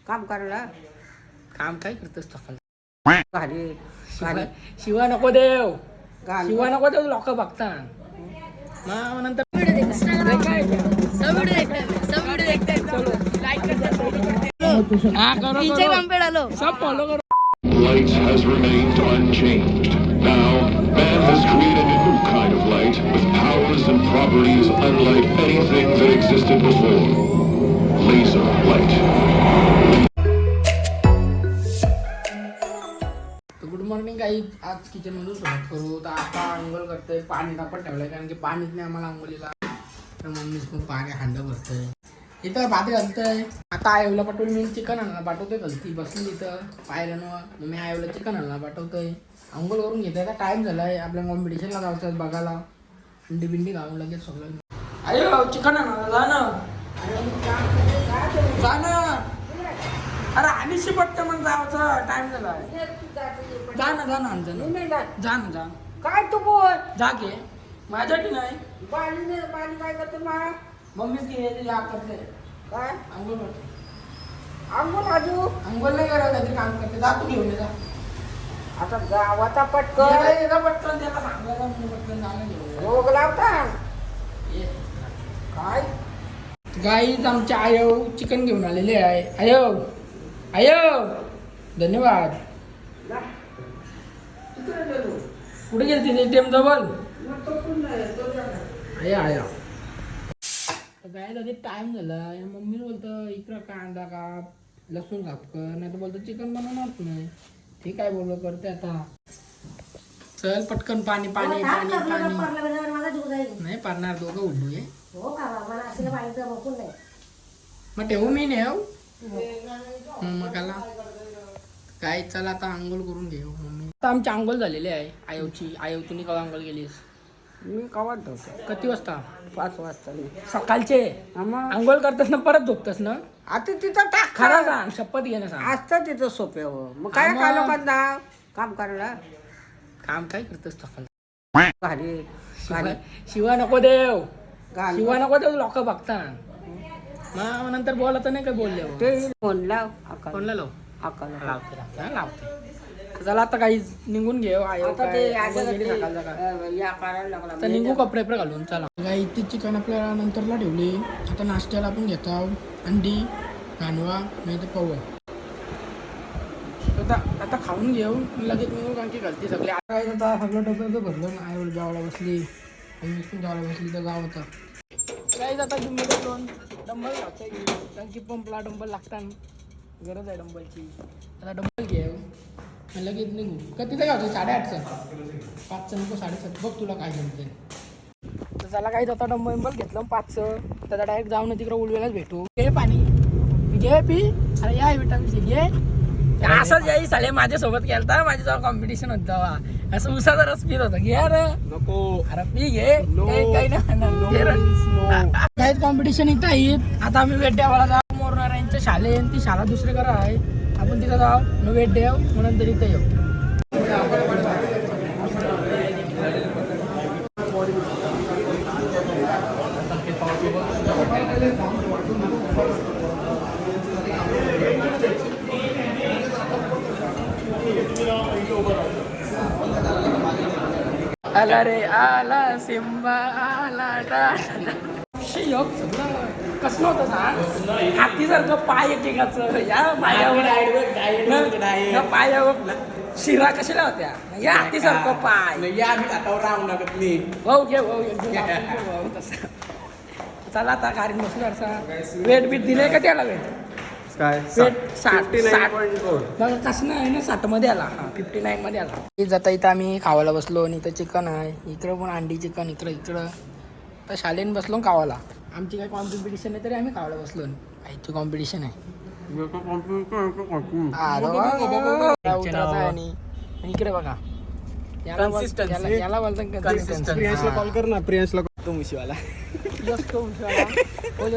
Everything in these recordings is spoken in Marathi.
काम करायला काम काय करतोस तो घाली शिवा नको देव शिवा नको देव लोक बघता मग नंतर सब फॉलो करो. Light has remained unchanged. Now, man has created a new kind of light with powers and properties unlike anything that existed before. Laser light. Good morning काही आज किचन मधून सुरुवात करू. तर आता अंघोळ करतोय, पाणी तापत ठेवलंय कारण की पाणीच नाही आम्हाला अंघोळीला. तर मम्मीच खूप पाणी हांड भरतोय. इथं भात घालतोय. आता आईला पाठवून मी चिकन आणला पाठवतोय. गलती बसली इथं पायऱ्यांवर. मी आईला चिकन आणला पाठवतोय. अंघोळ करून घेतोय. आता टाइम झालाय आपल्या कॉम्पिटिशनला जायचं बघायला. अंडी बिंडी घालून लगेच सगळं. अयो चिकन आणला जा ना जा ना. अरे आणि शिपटते मग जायचं टाइम झालाय. जा ना जा ना जा ना जा. काय तू बोल जा घे माझ्यासाठी नाही. पाणी काय करते मम्मीच घे या करते काय अंघोळ करते. अंघोळ राजू अंघोळ नाही करावं काहीतरी काम करते. जा तू घेऊन ये जा. आता गावाचा पटकन येदा पटकन त्याला सांगायला म्हणजे पटकन जाणं घेऊन रोग लावता ये. काय गाईच आमच्या आयो चिकन घेऊन आलेले आहे. आयो आयो धन्यवाद. कुठे गेली तिथे टेम जवळ आया आया काय झाले टाइम झाला. मम्मी बोलतं इकडं कांदा काप लसूण काप कर नाही तर बोलतो चिकन बनवणार नाही. ठीक आहे बोललो करते आता. चल पटकन पाणी पाणी पाणी पाणी नाही पारणार दोघं उडू ये मग ठेवू मी नेव मग आला काय. चला आता आंघोळ करून घेऊ. मम्मी आता आमची आंघोळ झालेली आहे आयोची. आयो तुम्ही कवा आंघोळ केलीस? मी कवात धुतो किती वाजता? 5 वाजता सकाळचे आंघोळ करतास ना परत झोपतास ना? आता तिथं टाक खरा सांग शपथ घे ना सांग. असतं तिथं सोप्यावर मग काय मग. काय लोकांना काम करायला काम काय करतोस सकाळ घाली शिवा नको देव घाल शिवा नको देव लोक बघता मग नंतर बोलत नाही काय बोलले. ते फोन लाव कोणला लाव अकाला लावते हा लावते. चला आता काही निघून घेऊ. आयो आता काय ते आंघोळ केली सकाळचा काय. या करायला लागला आता निघू कपडे घालून. चला काही इथे चिकन आपल्याला नंतरला ठेवली. आता नाश्त्याला आपण घेत आहोत अंडी कांदवा नाही तर पव. आता खाऊन घेऊ लगेच निघू कारण की घालते सगळे. आता सगळं डबे भरलं ना. आई जावला बसली आणि पण जावला बसली तर गाव होता. काही आता जिम्मेदार दोन डंबल घालता कारण की पंपला डंबल लागतात. गरज आहे डंबलची. आता डंबल घेऊ लगेच निघू. कधी तर घालतो 8:30 5चं नको 7:30 बघ तुला काय जमते. तर चला काही आता डंबल घेतलं 5चं. त्याचा डायरेक्ट जाऊन तिकडे उलवेलाच भेटू. घे पाणी घे पी. अरे या विटामिन सी घे. असंच याही साले माझ्यासोबत गेलता. माझ्याजवळ कॉम्पिटिशन होता असं उसाचा रस पित होता. घे अरे नको. अरे पी घे काही नाही काहीच कॉम्पिटिशन इथं आहेत. आता आम्ही वेड्यावाला जाऊ मोरणार यांच्या शाले. ती शाळा दुसरीकडे आहे. आपण तिथं जाऊ न वेट देऊ म्हणून तरी इथं येऊ. आला रे आला सिम्बा आला कसलं होतं सांग. हातीसारखं पाय एकेकाचं या पायावर शिरा कशाला होत्या या हातीसारखं पाय. या आम्ही हातावर राहू नकत नाही. भाऊ घे भाऊ तसं. चला आता कारण बसलो असा. वेट बीट दिले का त्याला वेट काय वेट 60 बघा कसं आहे ना 60 मध्ये आला. हा 59 मध्ये आला. जाता इथं आम्ही खावायला बसलो आणि इथं चिकन आहे. इकडं पण अंडी चिकन इकडं तर शालेन बसलो खावायला. आमची काही कॉम्पिटिशन आहे तरी आम्ही खावायला बसलो. काहीची कॉम्पिटिशन आहे. आणि इकडे बघा याला प्रियांशला कॉल कर ना. प्रियांशला तो मुशीवाला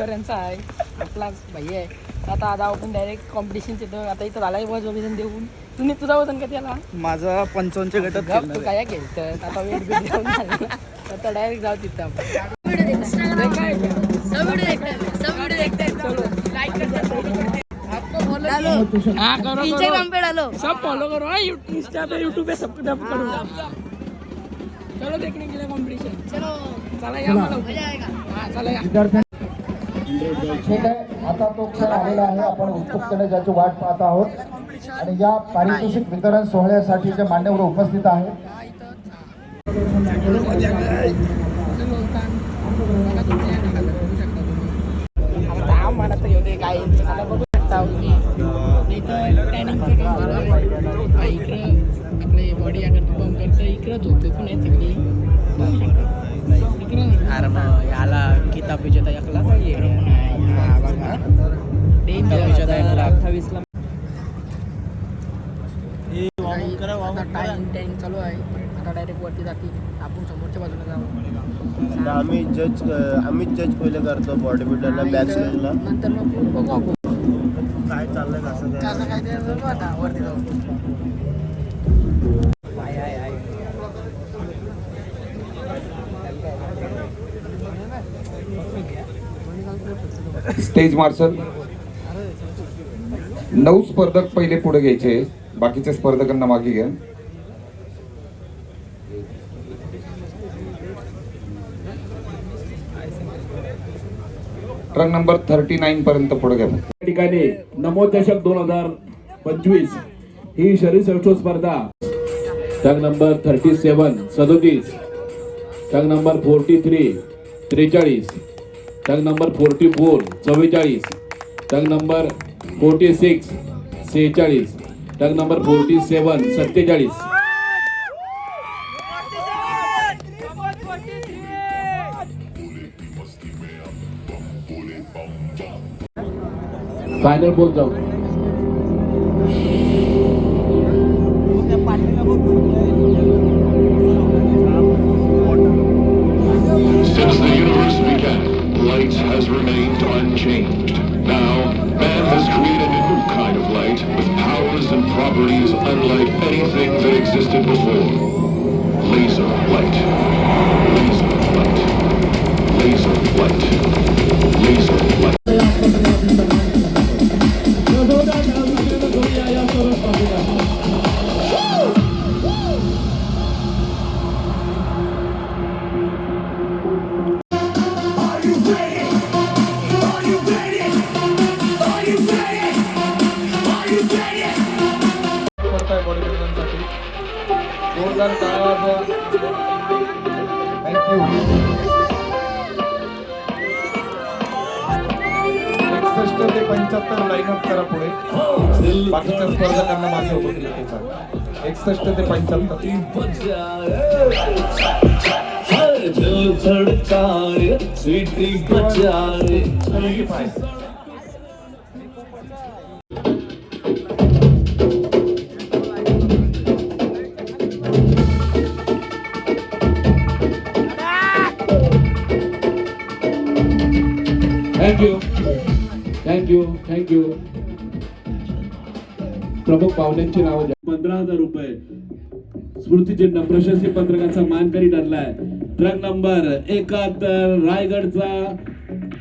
यांचा आहे आपलाच भाई आहे. आता आपण डायरेक्ट कॉम्पिटिशनचे तर आता इथं झाला वजन देऊन. तुम्ही तुझा वजन का त्याला? माझा 55 गटात तू काय घेत आता वेट बीट घेऊन आता डायरेक्ट जाऊ तिथं आपण. हाँ करो सब फॉलो करो हाँ इंस्टा पे यूट्यूब पे सब्सक्राइब करो चलो देखने के लिए कॉम्पिटिशन चलो चला या हाँ चला या ठीक आहे आता तो क्षण आलेला आहे आपण उत्सुकतेने ज्याची वाट पाहत आहोत आणि या पारितोषिक वितरण सोहळ्यासाठी जे मान्यवर उपस्थित आहेत मला तर येऊ दे काय आता बघू शकता तुम्ही इथं टॅनिंगचं काम चालू आहे इकडं आपले बॉडी अगर पंप करतं इकडं झोपते पण आहे सगळी इकडं अरे मग याला किताब विजेता एकला हा बघा किताब विजेता एकला 28ला आता टाइम चालू आहे आता डायरेक्ट वरती जातील आपण समोरच्या बाजूला जाऊ आम्हीच जज पहिले करतो बॉडी बिल्डरला बॅक साईडला नंतर मग बघू आपण काय चाललंय कसं काय ते बघू आता वरती जाऊ स्टेज मार्शल 9 स्पर्धक पहिले पुढे घ्यायचे बाकीच्या स्पर्धकांना मागे घ्या ट्रक नंबर 39 पर्यंत पुढे घ्या या ठिकाणी नमो दशक 2025 ही शरीरसृष्टी स्पर्धा truck number 37 37 truck number 43 43 truck number 44 44 truck number 46 46 truck number 47 47 final बोल जाओ Since the universe began, light has remained unchanged. Now, man has created a new kind of light with powers and properties unlike anything that existed before. Laser light. Laser light. Laser light. Laser light. Thank you 61 ते 75 लाईनअप करा पुढे बाकीच्या स्पर्धकांना मागे उभं केलं ते सांगा 61 ते 75 थँक यू प्रमुख पाहुण्यांची नाव 15,000 रुपये स्मृतिचिन्ह प्रशस्ती पत्रकाचा मानकरी ठरलाय ट्रक नंबर 71 रायगडचा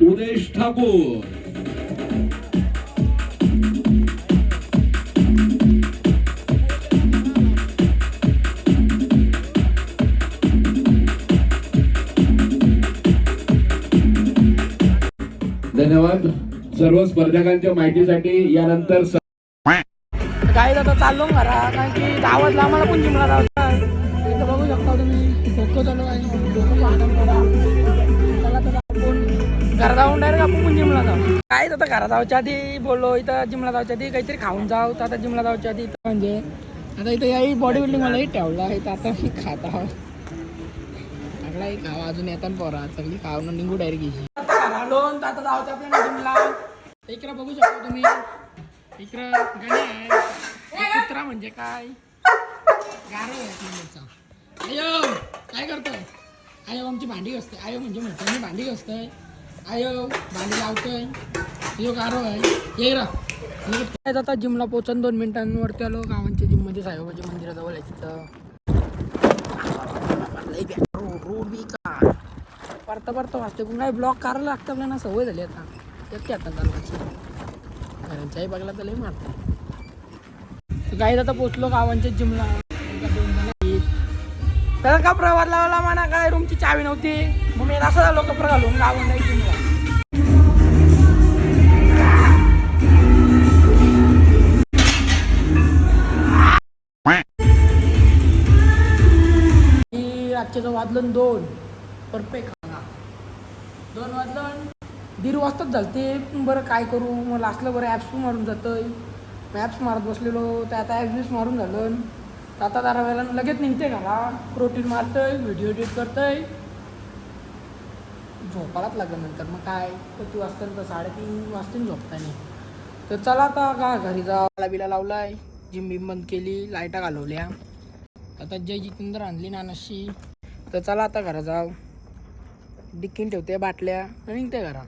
उदेश ठाकूर धन्यवाद सर्व स्पर्धकांच्या माहितीसाठी यानंतर काय आता चाललो घरा कारण की गावातला आम्हाला पण जिमला जायचं आहे इथं बघू शकता तुम्ही खो चालू आहे चला तर आपण घरा जाऊन डायरेक्ट आपण पण जिमला जाऊ काय आता घरा जाऊच्या आधी बोललो इथं जिमला जाऊच्या आधी काहीतरी खाऊन जाऊ तर आता जिमला जाऊच्या आधी इथं म्हणजे आता इथं याही बॉडी बिल्डिंग मलाही ठेवलं आहे तर आता मी खात आहो सगळाही खावा अजून येतात पोरा सगळी खाऊन निघू डायरेक्ट घ्यायची आलो तर आता जाऊचं आपल्याला जिमला इकडं बघू शकता तुम्ही इकडं गाणी आहे कुत्रा म्हणजे काय गारो आहे नंबरचा आयो काय करतोय आयो आमची भांडी घसते आयो म्हणजे म्हणतो मी भांडी घसतोय आयो भांडी लावतोय यो गारो आहे ये रा आता जिमला पोचून 2 मिनिटांवरती आलो गावांच्या जिममध्ये साईबाबाच्या मंदिराजवळ आहे तिथं रोड बी का परत वाजते पुन्हा ब्लॉक करायला लागतं आपल्याला सवय झाली आता एकटी आता चालवायची जय बघला तर लय मारते. काही आता पोचलो गावांच्या जिमला. 2 जण आहेत. त्याला कपडा वर लावला म्हणा काय रूमची चावी नव्हती. मग मी असं झालो कपडा घालून गावांना जिमला. रातच्याचं वाजलं 2 परफेक्ट. 2 वाजलं 1:30 वाजताच झालं ते. बरं काय करू मला असलं बरं ॲप्स मारून जातंय. ॲप्स मारत बसलेलो तर आता ॲप्स मारून झालं. तर आता जरा वेळेला लगेच निघते घरा. प्रोटीन मारतंय, व्हिडिओ एडिट करतंय, झोपायलाच लागलं नंतर. मग काय किती वाजता तर 3:30 वाजता झोपता नाही. तर चला आता का घरी जा. बिला लावलाय, जिम बिम बंद केली, लाईटा घालवल्या. आता जय जितेंद्र आणली नानाशी. तर चला आता घरा जाऊ. डिक्कीन ठेवते बाटल्या आणि निघते घरा.